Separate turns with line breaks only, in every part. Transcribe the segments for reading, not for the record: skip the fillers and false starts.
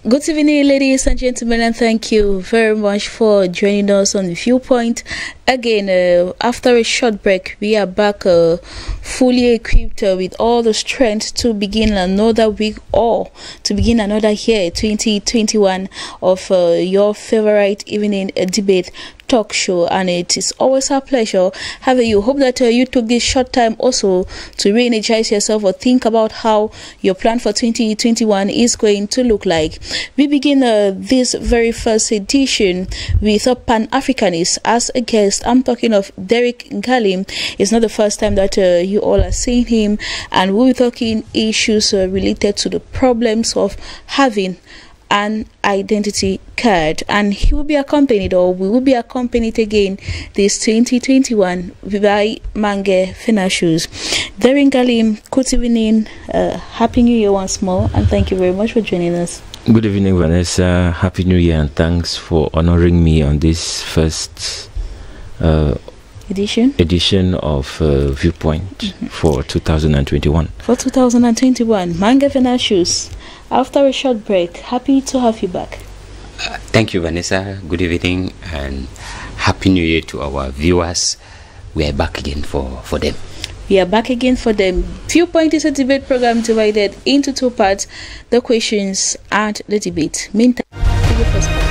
Good evening, ladies and gentlemen, and thank you very much for joining us on Viewpoint. Again, after a short break, we are back fully equipped with all the strength to begin another week or to begin another year, 2021, of your favorite evening debate talk show. And it is always a pleasure having you. Hope that you took this short time also to re-energize yourself or think about how your plan for 2021 is going to look like. We begin this very first edition with a Pan-Africanist as a guest. I'm talking of Derrick Ngalim. It's not the first time that you all are seeing him, and we'll be talking issues related to the problems of having an identity card, and he will be accompanied, or we will be accompanied again this 2021 by Mange Finashus. Derrick Ngalim, good evening, happy new year once more, and thank you very much for joining us.
Good evening, Vanessa. Happy new year, and thanks for honoring me on this first edition of Viewpoint for 2021. For
2021, Mange Finashus, after a short break, happy to have you back.
Thank you, Vanessa. Good evening and happy new year to our viewers. We are back again for them.
We are back again for them. Viewpoint is a debate program divided into two parts: the questions and the debate. Meantime, the first part.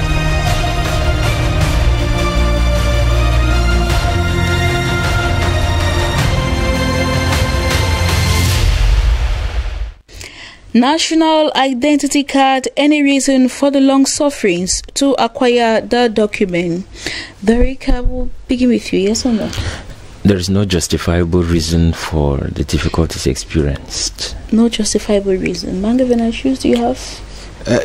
National identity card, any reason for the long sufferings to acquire the document? Derrick, I will begin with you, yes or no?
There is no justifiable reason for the difficulties experienced.
No justifiable reason. Mange Finashus, do you have?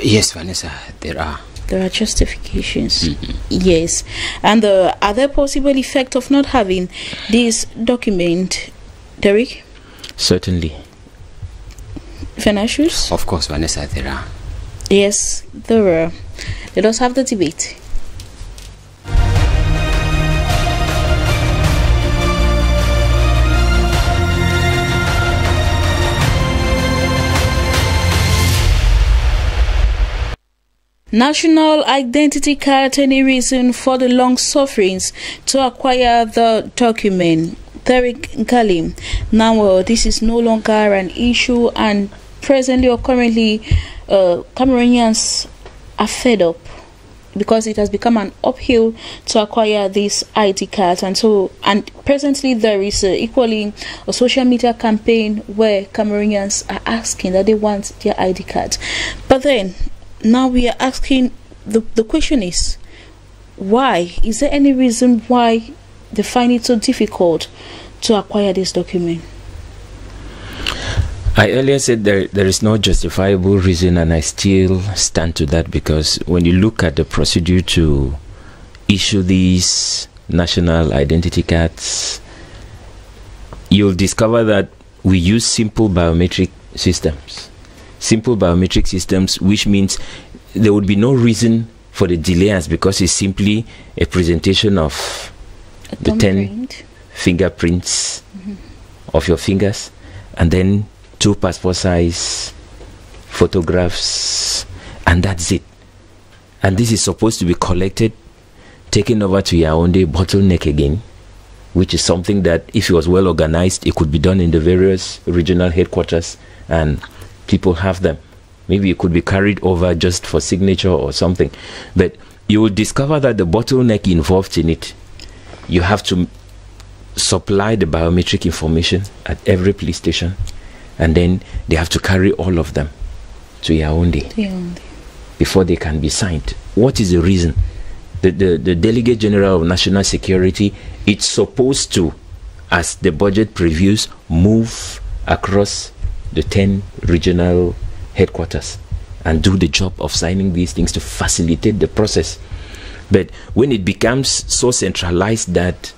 Yes, Vanessa, there are.
There are justifications. Yes. And are there possible effects of not having this document, Derrick?
Certainly.
Finashus?
Of course, Vanessa, there are.
Yes, there are. Let us have the debate. National identity card, any reason for the long sufferings to acquire the document? Derrick Ngalim. Now, this is no longer an issue, and presently or currently, Cameroonians are fed up because it has become an uphill to acquire these ID cards, and presently there is equally a social media campaign where Cameroonians are asking that they want their ID cards. But then now we are asking, the question is, why? Is there any reason why they find it so difficult to acquire this document?
I earlier said there is no justifiable reason, and I still stand to that, because when you look at the procedure to issue these national identity cards, you'll discover that we use simple biometric systems. Simple biometric systems, which means there would be no reason for the delay, because it's simply a presentation of the 10 fingerprints of your fingers, and then 2 passport size photographs, and that's it. And this is supposed to be collected, taken over to Yaoundé, bottleneck again, which is something that, if it was well organized, it could be done in the various regional headquarters and people have them. Maybe it could be carried over just for signature or something. But you will discover that the bottleneck involved in it, you have to supply the biometric information at every police station, and then they have to carry all of them to Yaoundé before they can be signed. What is the reason? The Delegate General of National Security, it's supposed to, as the budget previews, move across the 10 regional headquarters and do the job of signing these things to facilitate the process. But when it becomes so centralized that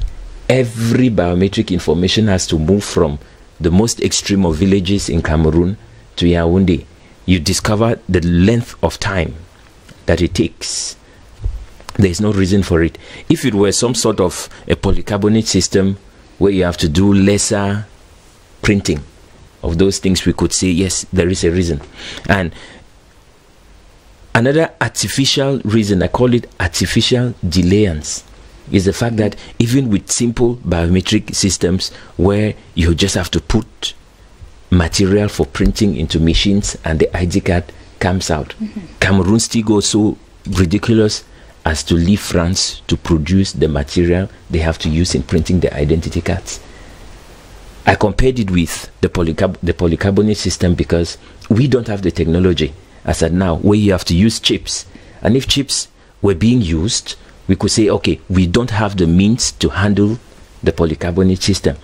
every biometric information has to move from the most extreme of villages in Cameroon to Yaoundé, you discover the length of time that it takes. There is no reason for it. If it were some sort of a polycarbonate system where you have to do lesser printing of those things, we could say, yes, there is a reason. And Another artificial reason, I call it artificial delayance, is the fact that even with simple biometric systems where you just have to put material for printing into machines and the ID card comes out. Cameroon still goes so ridiculous as to leave France to produce the material they have to use in printing the identity cards. I compared it with the polycarbonate system because we don't have the technology as at now where you have to use chips. And if chips were being used, we could say, okay, we don't have the means to handle the polycarbonate system.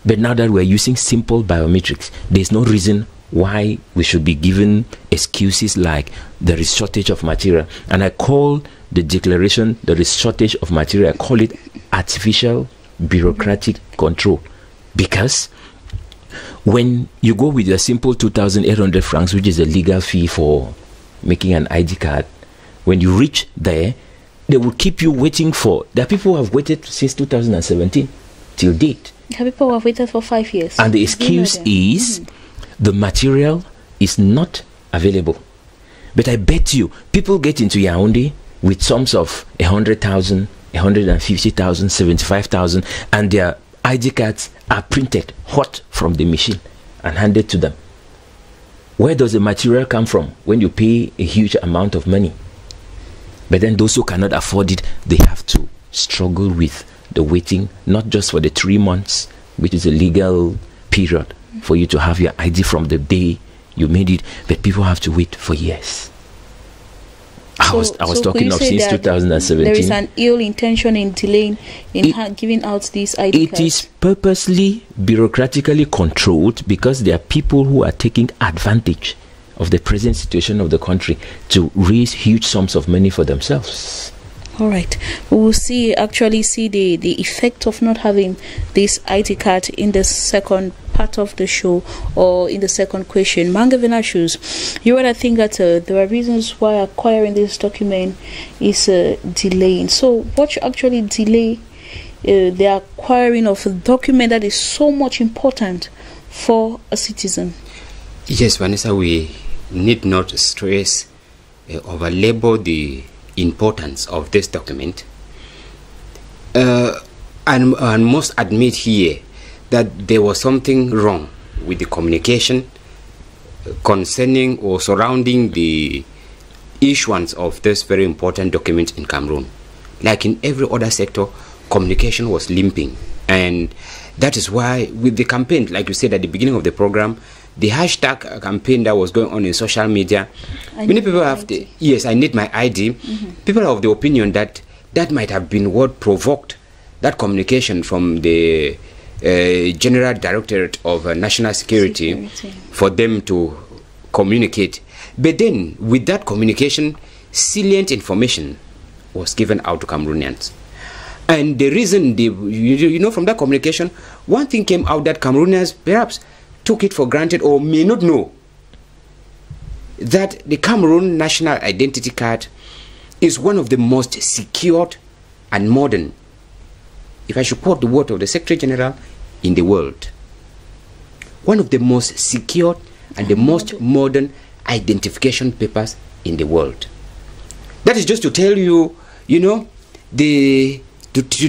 But now that we're using simple biometrics, there's no reason why we should be given excuses like there is shortage of material. And I call the declaration there is shortage of material, I call it artificial bureaucratic control. Because when you go with your simple 2,800 francs, which is a legal fee for making an ID card, when you reach there, they will keep you waiting for. There are people who have waited since 2017 till date.
There are people who have waited for 5 years.
And the excuse is the material is not available. But I bet you, people get into Yaoundé with sums of 100,000, 150,000, 75,000, and their ID cards are printed hot from the machine and handed to them. Where does the material come from when you pay a huge amount of money? But then those who cannot afford it, they have to struggle with the waiting, not just for the 3 months, which is a legal period for you to have your ID from the day you made it, but people have to wait for years. I was talking of since 2017.
There is an ill intention in delaying in giving out these ID cards.
It is purposely bureaucratically controlled because there are people who are taking advantage of the present situation of the country to raise huge sums of money for themselves.
All right, we will actually see the effect of not having this ID card in the second part of the show, or in the second question. Mange Venasius, you rather think that there are reasons why acquiring this document is delaying. So what should actually delay the acquiring of a document that is so much important for a citizen?
Yes, Vanessa, we need not stress overlabel the importance of this document, and must admit here that there was something wrong with the communication concerning or surrounding the issuance of this very important document in Cameroon. Like in every other sector, communication was limping, and that is why with the campaign, like you said at the beginning of the program, the hashtag campaign that was going on in social media, many people have the, yes, I need my ID. People are of the opinion that that might have been what provoked that communication from the General Directorate of National Security for them to communicate. But then with that communication, salient information was given out to Cameroonians. And the reason, you know, from that communication, one thing came out that Cameroonians perhaps took it for granted or may not know, that the Cameroon National Identity Card is one of the most secured and modern, if I should quote the word of the Secretary General, in the world. One of the most secured and the most modern identification papers in the world. That is just to tell you, you know, to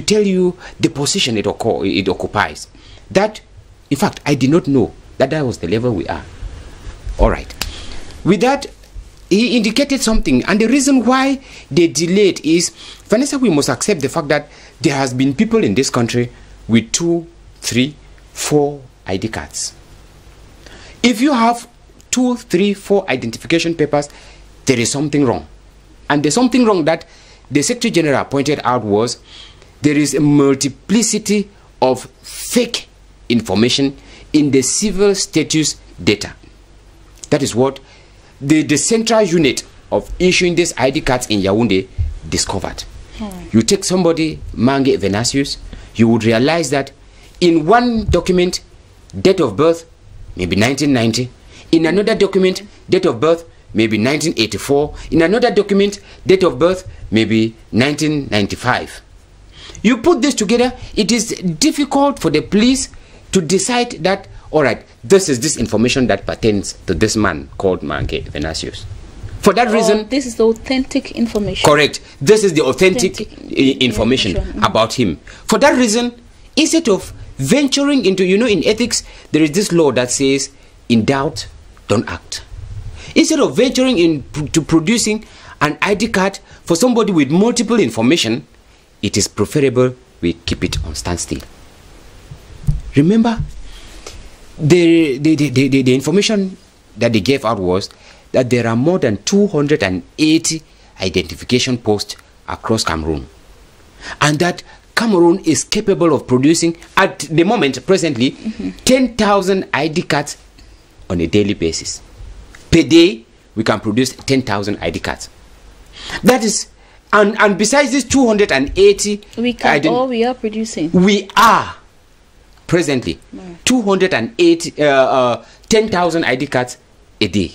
tell you the position it occupies. That, in fact, I did not know that was the level we are. All right. With that, he indicated something, and the reason why they delayed is, Vanessa, we must accept the fact that there has been people in this country with 2, 3, 4 ID cards. If you have 2, 3, 4 identification papers, there is something wrong. And the something wrong that the Secretary General pointed out was there is a multiplicity of fake information in the civil status data. That is what the central unit of issuing these ID cards in Yaoundé discovered. You take somebody, Mange Venasius, you would realize that in one document, date of birth, maybe 1990. In another document, date of birth, maybe 1984. In another document, date of birth, maybe 1995. You put this together, it is difficult for the police to decide that, all right, this is this information that pertains to this man called Mange Venasius. For that reason,
this is the authentic information.
Correct. This is the authentic information about him. For that reason, instead of venturing into, you know, in ethics, there is this law that says, in doubt, don't act. Instead of venturing into producing an ID card for somebody with multiple information, it is preferable we keep it on standstill. Remember, the information that they gave out was that there are more than 280 identification posts across Cameroon, and that Cameroon is capable of producing, at the moment, presently, 10,000 ID cards on a daily basis. Per day, we can produce 10,000 ID cards. That is, and besides these 280,
we are producing.
We are presently 280, 10,000 ID cards a day.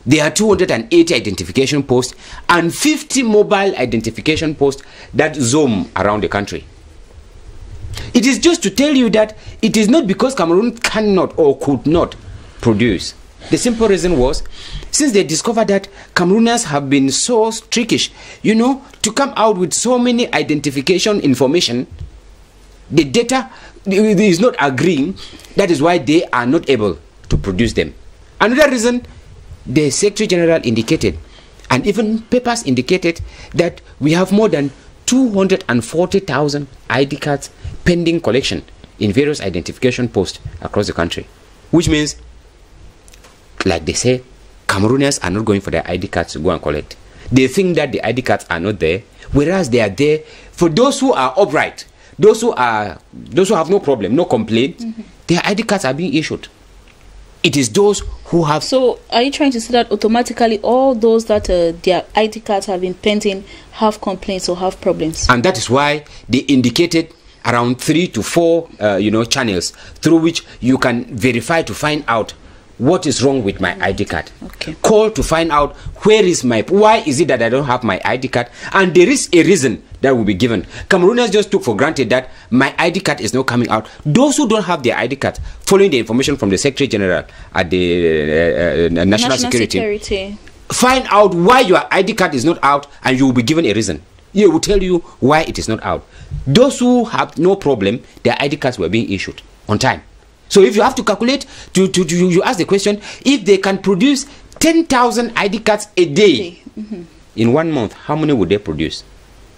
There are 280 identification posts and 50 mobile identification posts that zoom around the country. It is just to tell you that it is not because Cameroon cannot or could not produce. The simple reason was, since they discovered that Cameroonians have been so trickish, you know, to come out with so many identification information, the data is not agreeing. That is why they are not able to produce them. Another reason, the Secretary General indicated, and even papers indicated, that we have more than 240,000 ID cards pending collection in various identification posts across the country. Which means, like they say, Cameroonians are not going for their ID cards to go and collect. They think that the ID cards are not there, whereas they are there for those who are upright, those who have no problem, no complaint. Their ID cards are being issued. It is those who have.
So, are you trying to say that automatically all those that their ID cards have been pending have complaints or have problems?
And that is why they indicated around 3 to 4, channels through which you can verify to find out what is wrong with my ID card.
Okay.
Call to find out why is it that I don't have my ID card, and there is a reason that will be given. Cameroonians just took for granted that my ID card is not coming out. Those who don't have their ID card, following the information from the Secretary General at the National Security, find out why your ID card is not out, and you will be given a reason. He will tell you why it is not out. Those who have no problem, their ID cards were being issued on time. So if you have to calculate, you ask the question, if they can produce 10,000 ID cards a day in 1 month, how many would they produce?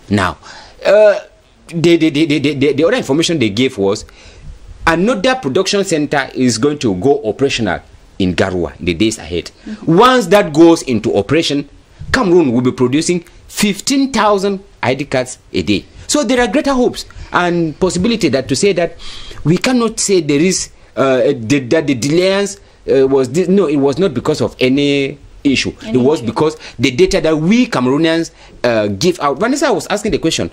Now, the other information they gave was another production center is going to go operational in Garoua in the days ahead. Once that goes into operation, Cameroon will be producing 15,000 ID cards a day. So there are greater hopes and possibility that to say that we cannot say there is that the delayance was this. No, it was not because of any issue. It was because the data that we Cameroonians give out. Vanessa was asking the question,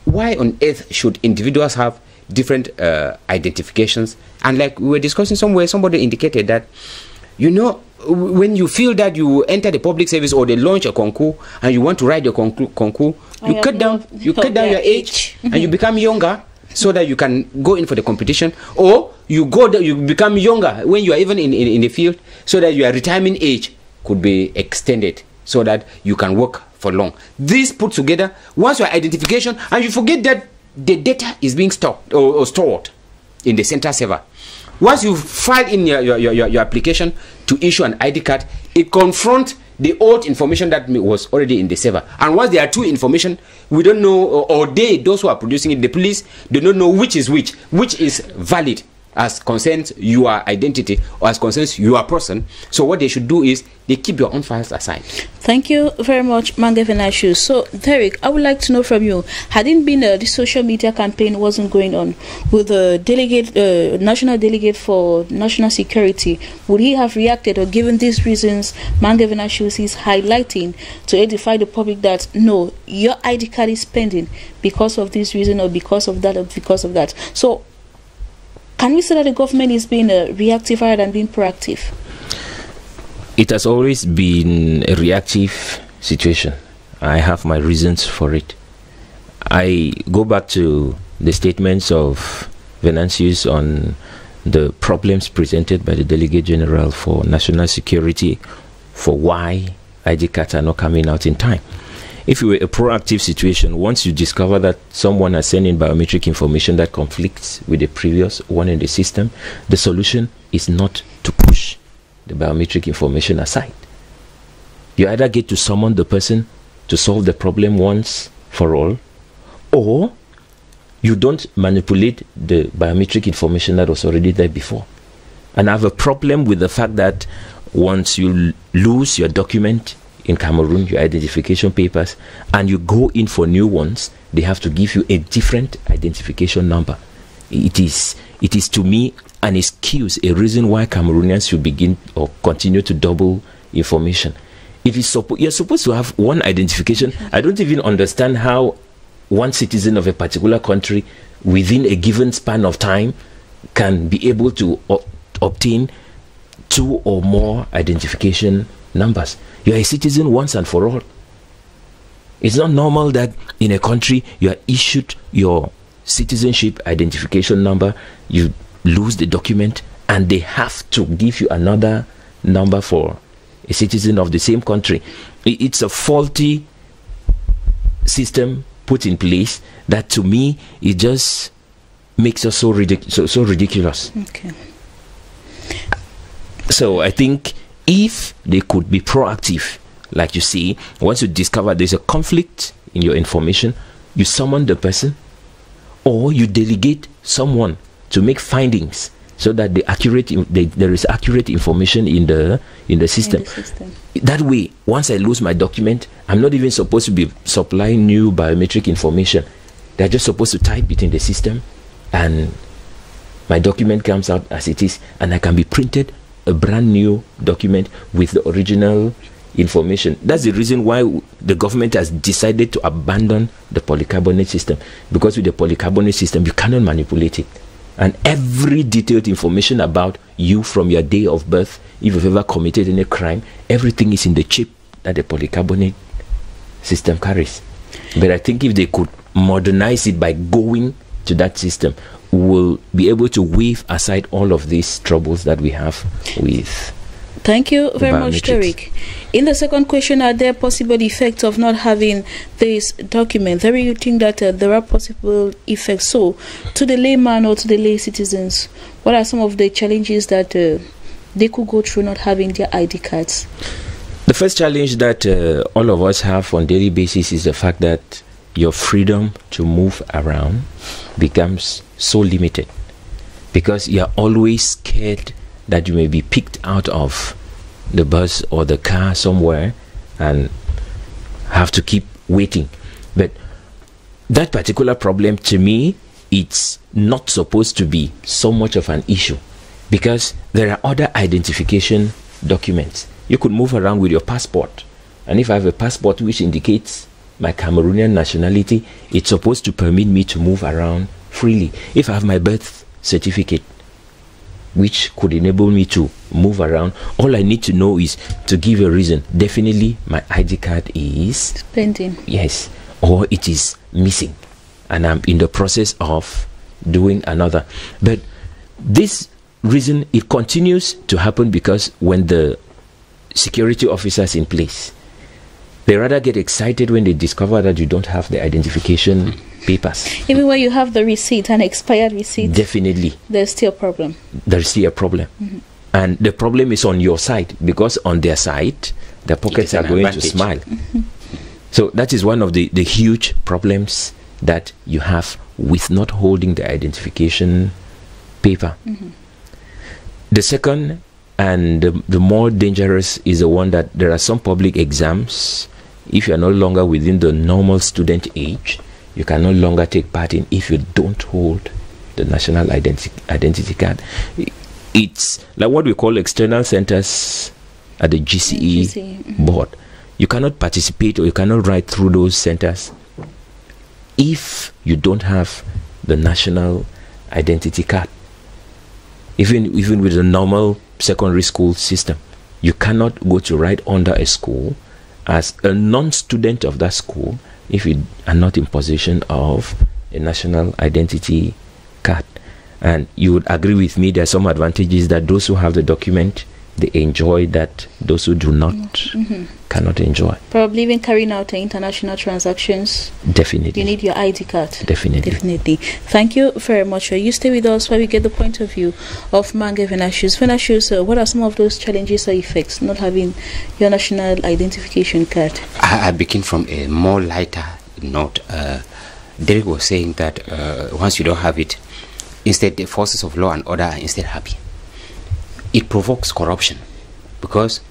why on earth should individuals have different identifications? And like we were discussing somewhere, somebody indicated that, you know, when you feel that you enter the public service or they launch a concours and you want to write the concours, you cut down your age and you become younger, so that you can go in for the competition, or you become younger when you are even in the field, so that your retirement age could be extended, so that you can work for long. This put together, once your identification, and you forget that the data is being stocked or stored in the central server. Once you file in your application to issue an ID card, it confronts the old information that was already in the server. And once there are two information, we don't know, or those who are producing it, the police, they don't know which is valid as concerns your identity or as concerns your person. So what they should do is they keep your own files aside. Thank
you very much, Mange Venantius. So, Derek, I would like to know from you, had it been the social media campaign wasn't going on with the national delegate for national security, would he have reacted or given these reasons Mange Venantius is highlighting to edify the public that no, your ID card is pending because of this reason or because of that or because of that? So, can we say that the government is being reactive rather than being proactive?
It has always been a reactive situation. I have my reasons for it. I go back to the statements of Venantius on the problems presented by the Delegate General for National Security, for why ID cards are not coming out in time. If it were a proactive situation, once you discover that someone has sent in biometric information that conflicts with the previous one in the system, the solution is not to push the biometric information aside. You either get to summon the person to solve the problem once for all, or you don't manipulate the biometric information that was already there before. And I have a problem with the fact that once you lose your document in Cameroon, your identification papers, and you go in for new ones, they have to give you a different identification number. It is to me an excuse, a reason why Cameroonians should begin or continue to double information. It is you're supposed to have one identification. I don't even understand how one citizen of a particular country within a given span of time can be able to obtain 2 or more identification numbers. You're a citizen once and for all. It's not normal that in a country you are issued your citizenship identification number, you lose the document, and they have to give you another number for a citizen of the same country. It's a faulty system put in place that, to me, it just makes us so ridiculous.
Okay.
So I think if they could be proactive, like you see, once you discover there's a conflict in your information, you summon the person, or you delegate someone to make findings so that there is accurate information in the system. That way, once I lose my document, I'm not even supposed to be supplying new biometric information. They're just supposed to type it in the system, and my document comes out as it is, and I can be printed a brand new document with the original information. That's the reason why the government has decided to abandon the polycarbonate system, because with the polycarbonate system you cannot manipulate it, and every detailed information about you from your day of birth, if you've ever committed any crime, everything is in the chip that the polycarbonate system carries. But I think if they could modernize it by going to that system, we'll be able to wave aside all of these troubles that we have with.
Thank you very much, Derek. In the second question, are there possible effects of not having this document? There you think that there are possible effects. So, to the layman or to the lay citizens, what are some of the challenges that they could go through not having their ID cards?
The first challenge that all of us have on a daily basis is the fact that your freedom to move around becomes so limited, because you're always scared that you may be picked out of the bus or the car somewhere and have to keep waiting. But that particular problem, to me, it's not supposed to be so much of an issue, because there are other identification documents. You could move around with your passport, and if I have a passport which indicates my Cameroonian nationality, it's supposed to permit me to move around freely. If I have my birth certificate, which could enable me to move around, all I need to know is to give a reason. Definitely my ID card is
pending.
Yes, or it is missing, and I'm in the process of doing another. But this reason, it continues to happen because when the security officers in place, they rather get excited when they discover that you don't have the identification papers.
Even when you have the receipt, an expired receipt,
definitely
there's still a problem.
There's still a problem. And the problem is on your side, because on their side, their pockets are going to smile. So that is one of the huge problems that you have with not holding the identification paper. The second and the more dangerous is the one that there are some public exams. If you are no longer within the normal student age, you can no longer take part in if you don't hold the national identity card. It's like what we call external centers at the GCE board. You cannot participate or you cannot write through those centers if you don't have the national identity card. Even with the normal secondary school system, you cannot go to write under a school as a non-student of that school if you are not in possession of a national identity card. And you would agree with me, there are some advantages that those who have the document they enjoy that those who do not cannot enjoy.
Probably even carrying out international transactions.
Definitely.
You need your ID card.
Definitely.
Definitely. Thank you very much. You stay with us while we get the point of view of Mange Venashus. Venashus, what are some of those challenges or effects not having your national identification card?
I begin from a more lighter note. Derek was saying that once you don't have it, instead the forces of law and order are instead happy. It provokes corruption, because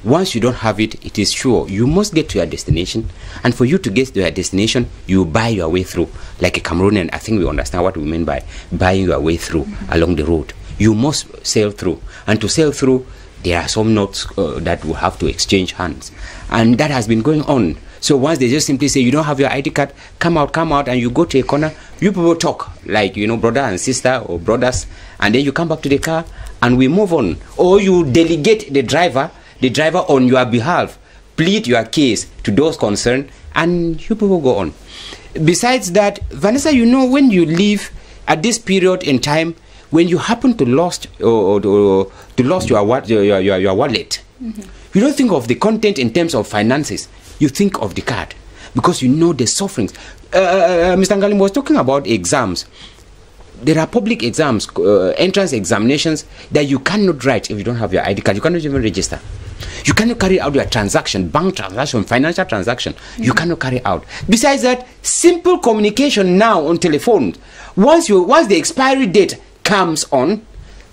once you don't have it, it is sure you must get to your destination, and for you to get to your destination, you buy your way through. Like a Cameroonian, I think we understand what we mean by buying your way through along the road. You must sail through, and to sail through, there are some notes that will have to exchange hands, and that has been going on. So once they just simply say you don't have your ID card, come out, and you go to a corner, you people talk like, you know, brother and sister or brothers, and then you come back to the car and we move on. Or you delegate the driver on your behalf, plead your case to those concerned, and you people go on. Besides that, Vanessa, you know, when you live at this period in time, when you happen to lost your wallet, you don't think of the content in terms of finances. You think of the card, because you know the sufferings. Mr. Ngalim was talking about exams. There are public exams, entrance examinations that you cannot write if you don't have your ID card. You cannot even register. You cannot carry out your transaction, bank transaction, financial transaction. You cannot carry out. Besides that, simple communication now on telephone. Once the expiry date comes on,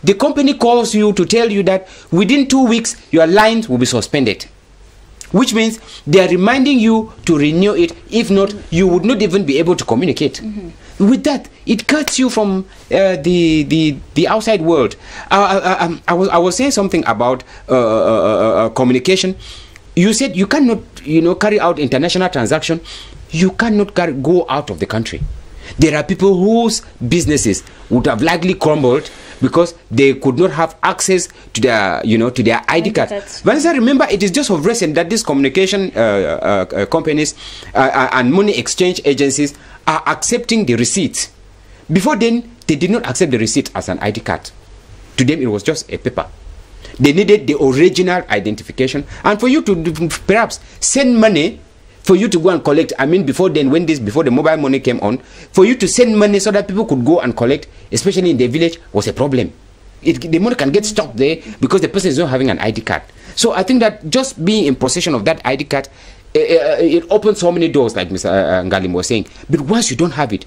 the company calls you to tell you that within 2 weeks your lines will be suspended. Which means they are reminding you to renew it. If not, you would not even be able to communicate. With that, it cuts you from the outside world. I was saying something about communication. You said you cannot, you know, carry out international transaction. You cannot go out of the country. There are people whose businesses would have likely crumbled because they could not have access to their, you know, to their ID card. Vanessa, remember, it is just of recent that these communication companies and money exchange agencies are accepting the receipts. Before then, they did not accept the receipt as an ID card. To them, it was just a paper. They needed the original identification, and for you to perhaps send money, for you to go and collect. I mean, before then, before the mobile money came on, for you to send money so that people could go and collect, especially in the village, was a problem. The money can get stuck there because the person is not having an ID card. So I think that just being in possession of that ID card, it opens so many doors, like Mr. Ngalim was saying. But once you don't have it,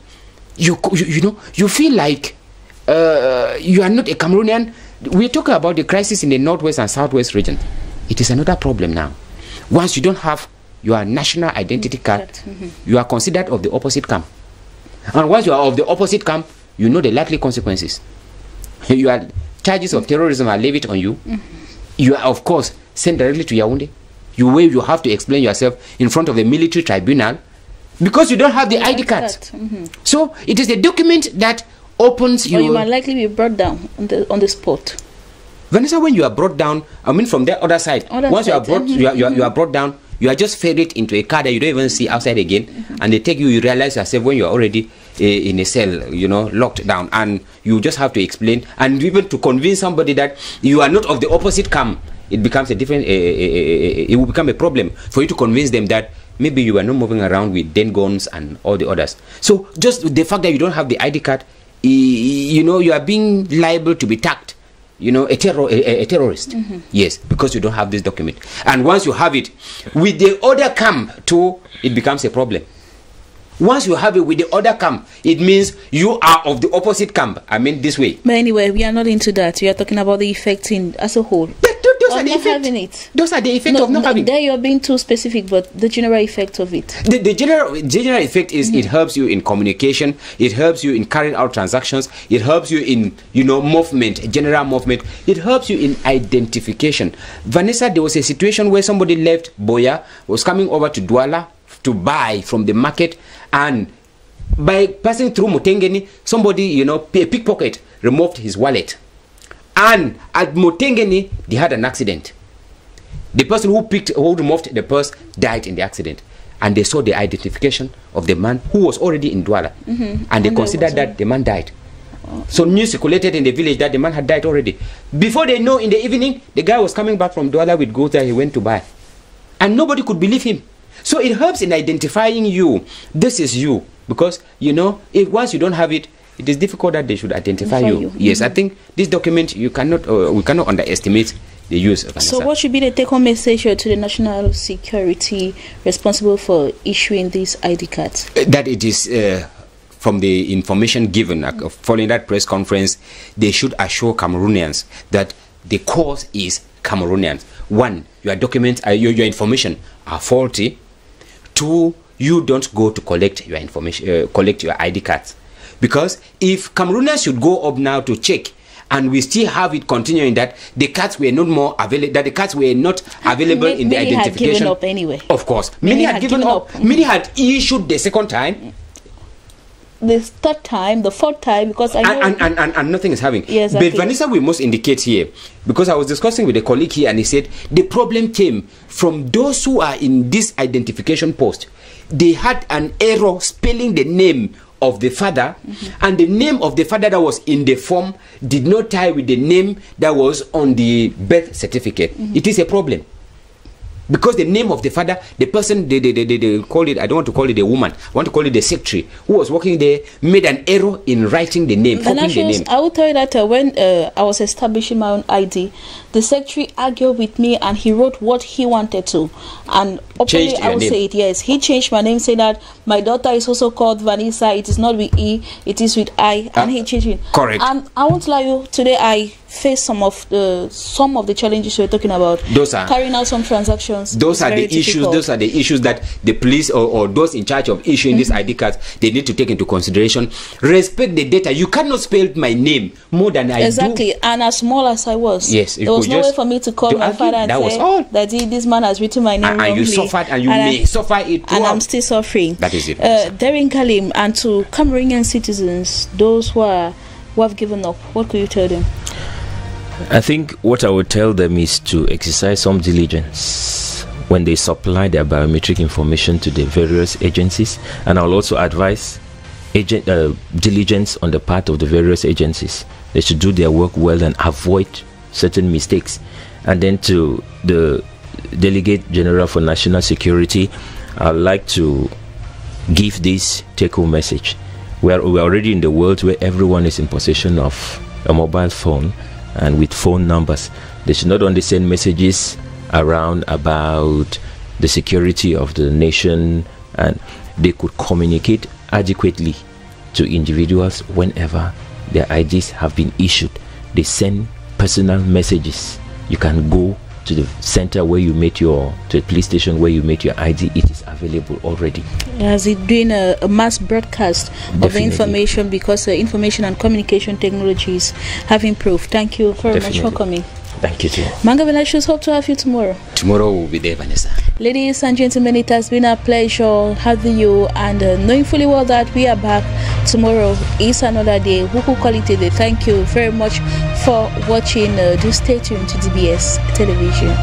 you know, you feel like you are not a Cameroonian. We're talking about the crisis in the northwest and southwest region. It is another problem now. Once you don't have your national identity card, you are considered of the opposite camp. And once you are of the opposite camp, you know the likely consequences. Your charges of terrorism are levied on you. You are, of course, sent directly to Yaoundé. You have to explain yourself in front of the military tribunal because you don't have the ID card. So it is a document that opens you.
Or you might likely be brought down on the spot.
Vanessa, when you are brought down, I mean, from the other side, once you are brought, you are brought down, you are just ferried into a car that you don't even see outside again, and they take you. You realize yourself when you are already in a cell, you know, locked down, and you just have to explain, and even to convince somebody that you are not of the opposite camp, it becomes a different. It will become a problem for you to convince them that maybe you are not moving around with den guns and all the others. So just the fact that you don't have the ID card, you know, you are being liable to be tagged. You know, a terrorist. Yes, because you don't have this document. And once you have it, with the other camp too, it becomes a problem. Once you have it with the other camp, it means you are of the opposite camp. I mean, this way.
But anyway, we are not into that. We are talking about the effects in as a whole.
Those are the effects. Those are the effects of not having.
There you are being too specific, but the general effect of it.
The general effect is it helps you in communication. It helps you in carrying out transactions. It helps you in, you know, movement, general movement. It helps you in identification. Vanessa, there was a situation where somebody left Boya, was coming over to Douala to buy from the market, and by passing through Motengeni, somebody, you know, a pickpocket removed his wallet. And at Motengeni, they had an accident. The person who removed the purse died in the accident. And they saw the identification of the man who was already in Douala. And they considered that the man died. So news circulated in the village that the man had died already. Before they know, in the evening, the guy was coming back from Douala with goods that he went to buy. And nobody could believe him. So it helps in identifying you. This is you. Because, you know, if once you don't have it, it is difficult that they should identify you. Yes, I think this document, we cannot underestimate the use of
So what should be the take-home message to the national security responsible for issuing these ID cards?
That it is, from the information given following that press conference, they should assure Cameroonians that the cause is Cameroonians. One, your documents, your information are faulty. Two, you don't go to collect your information, collect your ID cards. Because if Cameroonians should go up now to check, and we still have it continuing that the cards were not more available, that the cards were not available in the identification. Many had given
up anyway.
Of course, many had given up. Many had issued the second time.
The third time, the fourth time, because I know
and nothing is having.
Yes,
but Vanessa, we must indicate here, because I was discussing with a colleague here, and he said the problem came from those who are in this identification post. They had an error spelling the name of the father, and the name of the father that was in the form did not tie with the name that was on the birth certificate. It is a problem. Because the name of the father, the person, they call it, I don't want to call it a woman, I want to call it the secretary, who was working there, made an error in writing the name, copying the name.
I will tell you that when I was establishing my own ID, the secretary argued with me and he wrote what he wanted to. And openly I will say it, yes. He changed my name, saying that my daughter is also called Vanessa, it is not with E, it is with I, and he changed it.
Correct.
And I won't lie you, today I face some of the challenges you're talking about.
Those are
carrying out some transactions.
Those are the issues. Those are the issues that the police or those in charge of issuing these ID cards, they need to take into consideration. Respect the data. You cannot spell my name more than I do.
Exactly. And as small as I was,
yes,
there was no way for me to call my father and say that this man has written my name wrongly.
And you suffered, and you may suffer it too.
And I'm still suffering.
That is it.
Daring Kalim, and to Cameroonian citizens, those who have given up, what could you tell them?
I think what I would tell them is to exercise some diligence when they supply their biometric information to the various agencies, and I'll also advise diligence on the part of the various agencies. They should do their work well and avoid certain mistakes. And then to the Delegate General for National Security, I'd like to give this take-home message. We're already in the world where everyone is in possession of a mobile phone and with phone numbers. They should not only send messages around about the security of the nation, and they could communicate adequately to individuals whenever their IDs have been issued. They send personal messages. You can go to the center where you made to the police station where you made your ID. It is available already.
As it doing a mass broadcast of the information, because information and communication technologies have improved. Thank you very much for coming.
Thank you too.
Manga Vinicius, hope to have you tomorrow.
Tomorrow will be there, Vanessa.
Ladies and gentlemen, it has been a pleasure having you, and knowing fully well that we are back tomorrow is another day. We could call it a day. Thank you very much for watching. Do stay tuned to DBS Television.